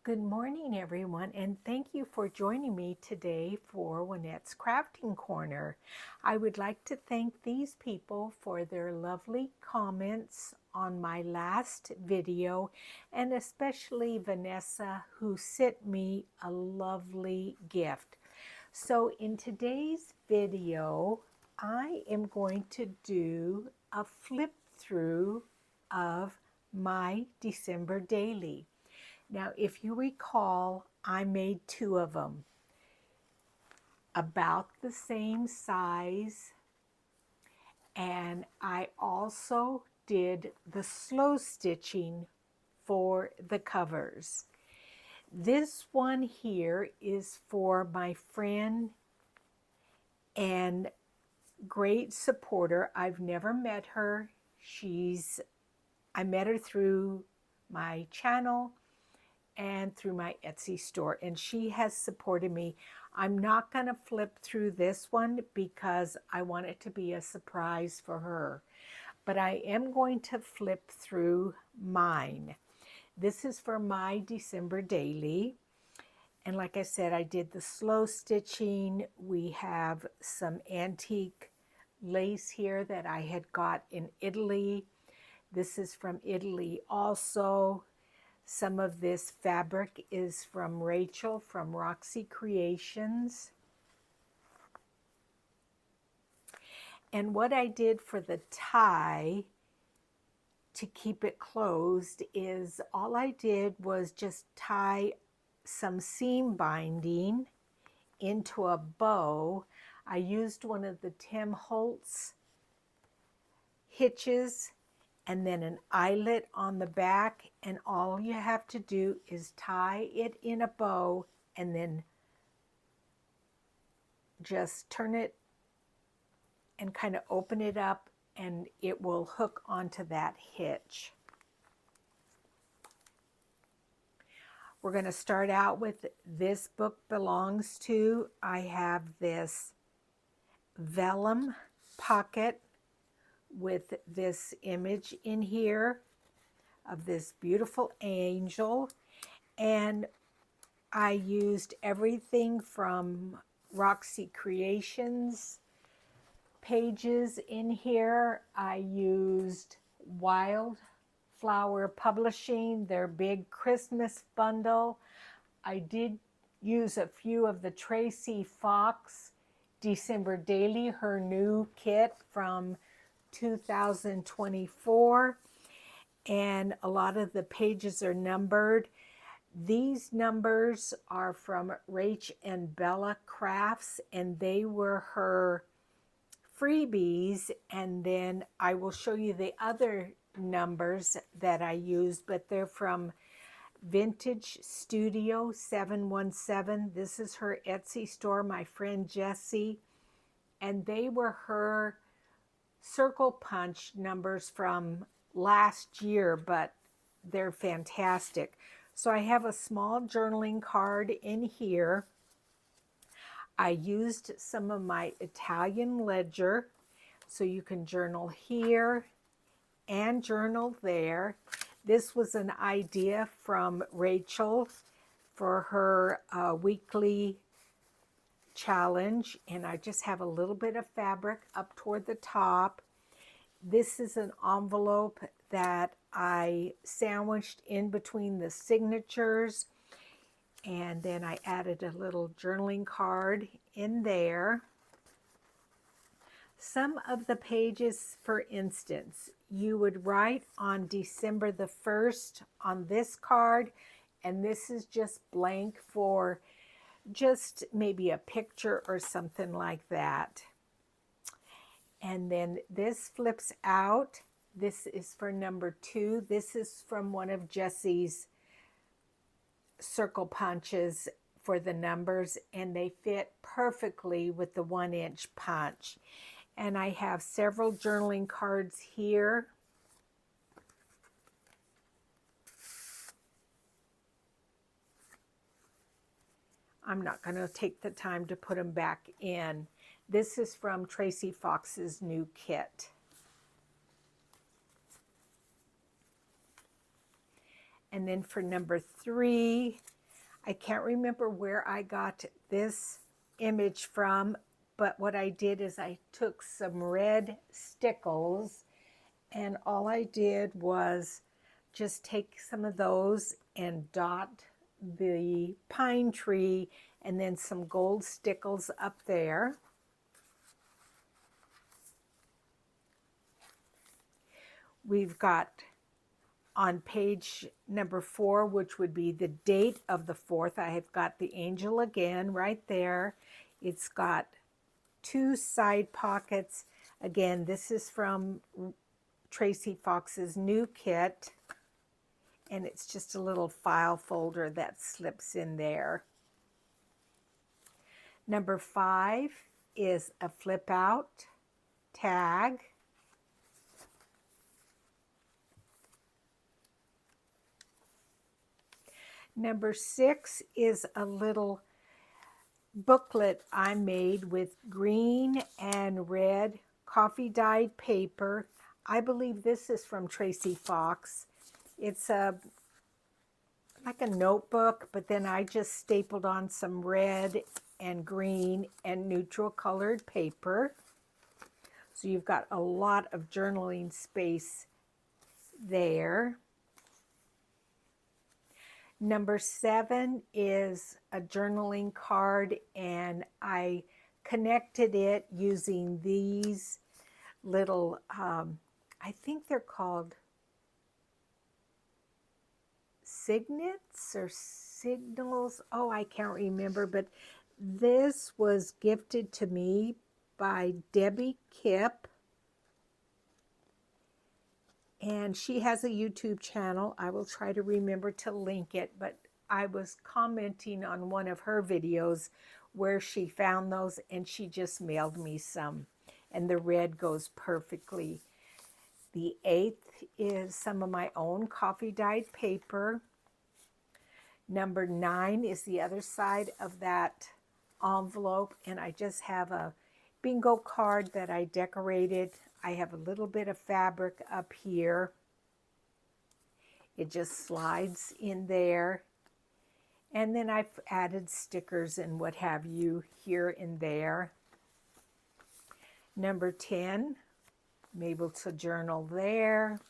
Good morning, everyone, and thank you for joining me today for Juanette's Crafting Corner. I would like to thank these people for their lovely comments on my last video, and especially Vanessa, who sent me a lovely gift. So in today's video, I am going to do a flip through of my December daily. Now, if you recall, I made two of them, about the same size, and I also did the slow stitching for the covers. This one here is for my friend and great supporter. I've never met her. I met her through my channel and through my Etsy store, and she has supported me. I'm not going to flip through this one because I want it to be a surprise for her, but I am going to flip through mine. This is for my December daily, and like I said, I did the slow stitching. We have some antique lace here that I had got in Italy. This is from Italy also. Some of this fabric is from Rachel from Roxy Creations. And what I did for the tie to keep it closed is all I did was just tie some seam binding into a bow. I used one of the Tim Holtz hitches and then an eyelet on the back, and all you have to do is tie it in a bow and then just turn it and kind of open it up, and it will hook onto that hitch. We're going to start out with This Book Belongs To. I have this vellum pocket with this image in here of this beautiful angel, and I used everything from Roxy Creations pages in here. I used Wildflower Publishing, their big Christmas bundle. I did use a few of the Tracy Fox December Daily, her new kit from 2024, and a lot of the pages are numbered. These numbers are from Rach and Bella Crafts, and they were her freebies, and then I will show you the other numbers that I used, but they're from Vintage Studio 717. This is her Etsy store, my friend Jessie, and they were her circle punch numbers from last year, but they're fantastic. So I have a small journaling card in here. I used some of my Italian ledger, so you can journal here and journal there. This was an idea from Rachel for her weekly challenge, and I just have a little bit of fabric up toward the top. This is an envelope that I sandwiched in between the signatures, and then I added a little journaling card in there. Some of the pages, for instance, you would write on December the 1st on this card, and this is just blank for just maybe a picture or something like that. And then this flips out. This is for number 2. This is from one of Jessie's circle punches for the numbers, and they fit perfectly with the 1-inch punch. And I have several journaling cards here. I'm not going to take the time to put them back in. This is from Tracy Fox's new kit. And then for number 3, I can't remember where I got this image from, but what I did is I took some red stickles, and all I did was just take some of those and dot the pine tree and then some gold stickles up there. We've got on page number 4, which would be the date of the 4th, I have got the angel again right there. It's got 2 side pockets. Again, this is from Tracy Fox's new kit, and it's just a little file folder that slips in there. Number 5 is a flip out tag. Number 6 is a little booklet I made with green and red coffee dyed paper. I believe this is from Tracy Fox. It's like a notebook, but then I just stapled on some red and green and neutral colored paper. So you've got a lot of journaling space there. Number 7 is a journaling card, and I connected it using these little, I think they're called signets or signals. Oh, I can't remember, but this was gifted to me by Debbie Kipp. And she has a YouTube channel. I will try to remember to link it, but I was commenting on one of her videos where she found those, and she just mailed me some. And the red goes perfectly. The 8th is some of my own coffee dyed paper. Number 9 is the other side of that envelope, and I just have a bingo card that I decorated. I have a little bit of fabric up here. It just slides in there. And then I've added stickers and what have you here and there. Number 10, I'm able to journal there.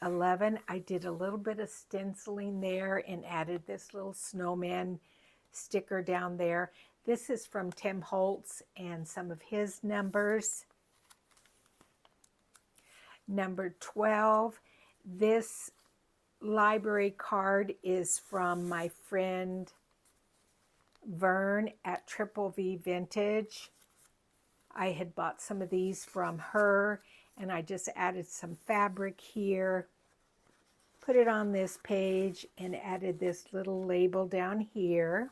11, I did a little bit of stenciling there and added this little snowman sticker down there. This is from Tim Holtz and some of his numbers. Number 12, this library card is from my friend Vern at Triple V Vintage. I had bought some of these from her, and I just added some fabric here, put it on this page, and added this little label down here.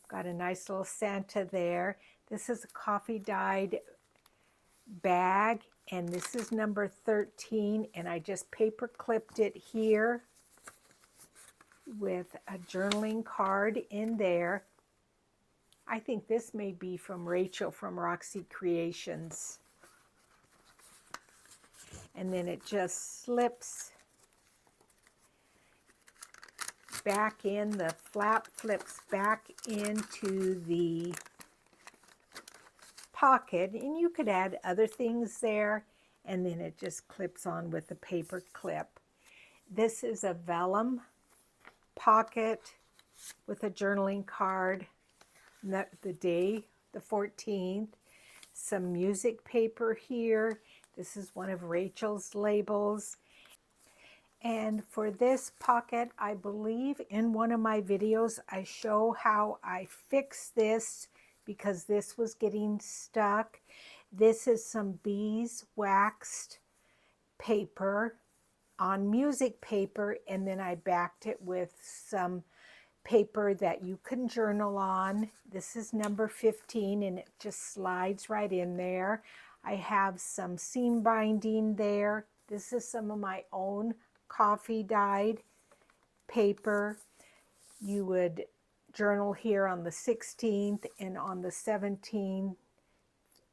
Got a nice little Santa there. This is a coffee dyed bag, and this is number 13, and I just paper clipped it here with a journaling card in there. I think this may be from Rachel from Roxy Creations. And then it just slips back in, the flap flips back into the pocket, and you could add other things there, and then it just clips on with the paper clip. This is a vellum pocket with a journaling card, the day, the 14th, some music paper here. This is one of Rachel's labels. And for this pocket, I believe in one of my videos, I show how I fix this because this was getting stuck. This is some beeswaxed paper on music paper, and then I backed it with some paper that you can journal on. This is number 15, and it just slides right in there. I have some seam binding there. This is some of my own coffee dyed paper. You would journal here on the 16th, and on the 17th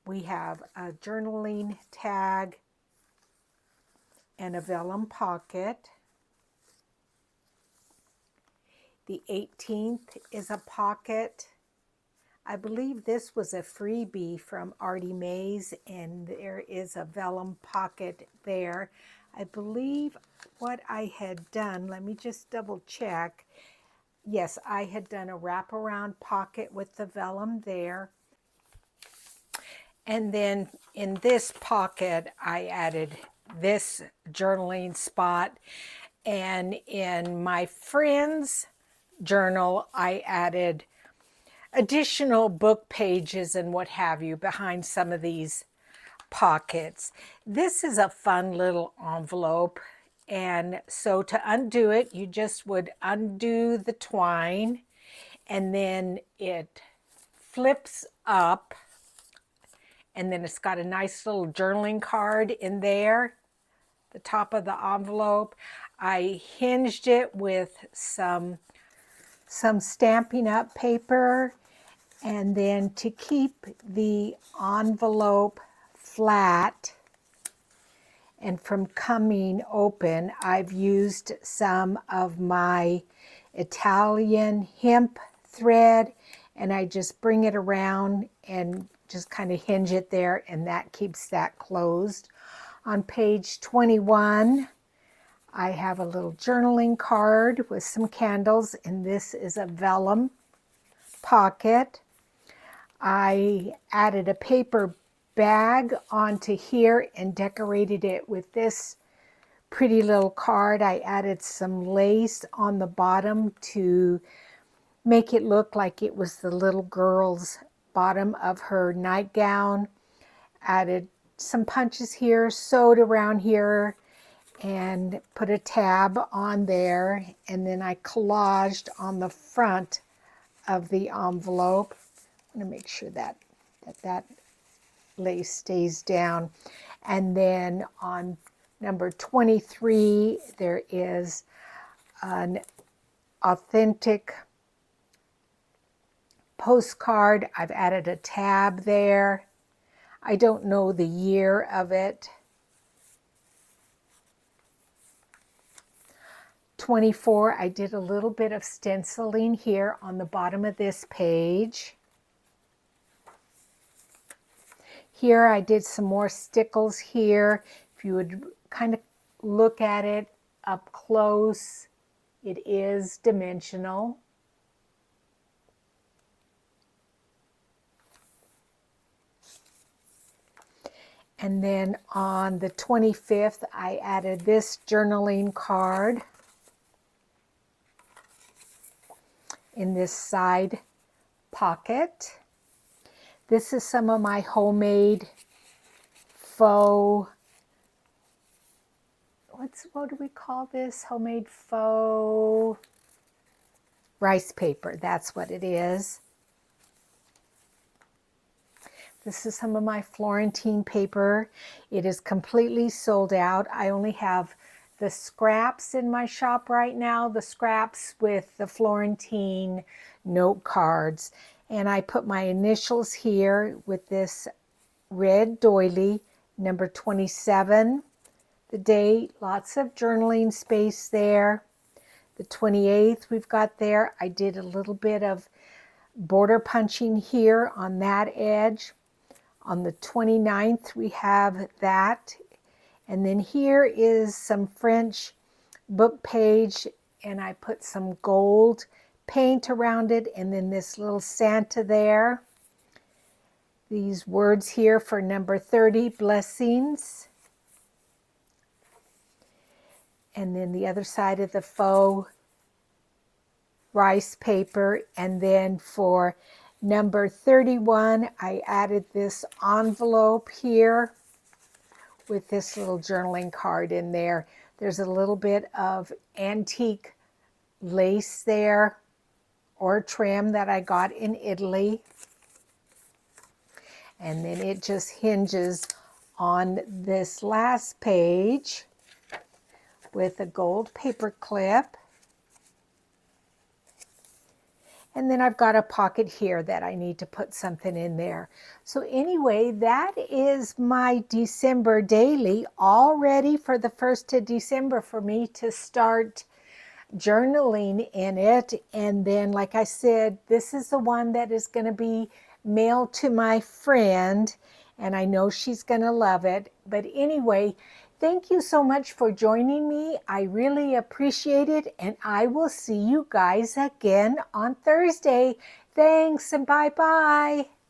we have a journaling tag and a vellum pocket. The 18th is a pocket. I believe this was a freebie from Artie Mays, and there is a vellum pocket there. I believe what I had done, let me just double check. Yes, I had done a wraparound pocket with the vellum there. And then in this pocket, I added this journaling spot. And in my friend's journal, I added additional book pages and what have you behind some of these pockets. This is a fun little envelope. And so to undo it, you just would undo the twine, and then it flips up, and then it's got a nice little journaling card in there, the top of the envelope. I hinged it with some Stampin' Up! Paper, and then to keep the envelope flat and from coming open, I've used some of my Italian hemp thread, and I just bring it around and just kind of hinge it there, and that keeps that closed. On page 21, I have a little journaling card with some candles, and this is a vellum pocket. I added a paper bag onto here and decorated it with this pretty little card. I added some lace on the bottom to make it look like it was the little girl's bottom of her nightgown. Added some punches here, sewed around here, and put a tab on there, and then I collaged on the front of the envelope. I'm going to make sure that lace stays down. And then on number 23, there is an authentic postcard. I've added a tab there. I don't know the year of it. 24, I did a little bit of stenciling here on the bottom of this page. Here I did some more stickles here. If you would kind of look at it up close, it is dimensional. And then on the 25th, I added this journaling card in this side pocket. This is some of my homemade faux, what do we call this? Homemade faux rice paper. That's what it is. This is some of my Florentine paper. It is completely sold out. I only have the scraps in my shop right now, the scraps with the Florentine note cards. And I put my initials here with this red doily, number 27, the date, lots of journaling space there. The 28th we've got there. I did a little bit of border punching here on that edge. On the 29th, we have that. And then here is some French book page, and I put some gold paint around it, and then this little Santa there. These words here for number 30, blessings. And then the other side of the faux rice paper. And then for number 31, I added this envelope here with this little journaling card in there. There's a little bit of antique lace there, or trim that I got in Italy. And then it just hinges on this last page with a gold paper clip. And then I've got a pocket here that I need to put something in there. So anyway, that is my December daily, all ready for the 1st of December for me to start journaling in it. And then, like I said, this is the one that is going to be mailed to my friend, and I know she's going to love it. But anyway, thank you so much for joining me. I really appreciate it, and I will see you guys again on Thursday. Thanks, and bye bye.